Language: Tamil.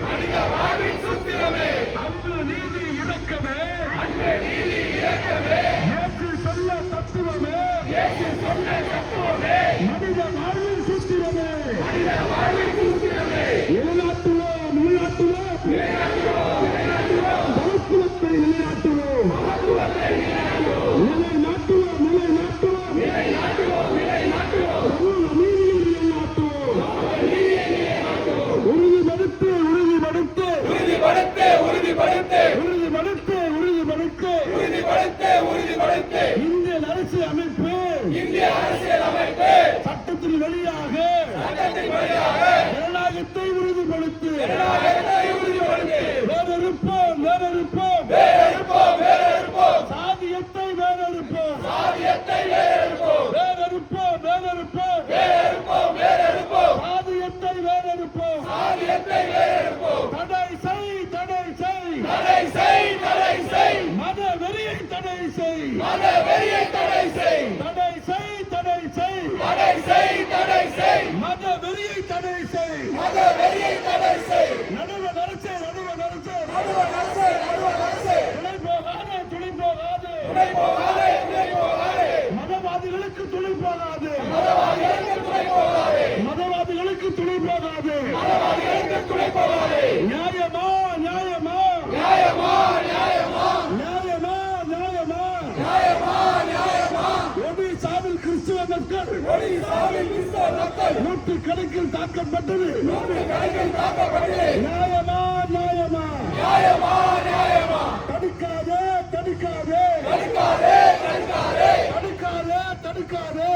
மனித வாழ்வின் சூத்திரமே அன்பு நீதி இரக்கமே இயேசு சொன்ன தத்துவமே மனித வாழ்வின் சூத்திரமே நிலைநாட்டுவோம் சமத்துவத்தை நிலைநாட்டுவோம் இந்திய அரசியல் அமைப்பு சட்டத்தின் வழியாக ஜனநாயகத்தை உறுதிப்படுத்து வேறறுப்போம் சாதியத்தை வேறறுப்போம் சாதியத்தை வேறறுப்போம் தடை செய் மத வெறியை தடை செய் மத வெறியை தடை செய் நடுவர் அரசே துணை போகாது மதவாதிகளுக்கு துணை போகாது நியாயமா ஒடிசாவில் கிறிஸ்துவ மக்கள் நூற்றுக்கணக்கில் தாக்கப்பட்டது நியாயமா தடுக்காதே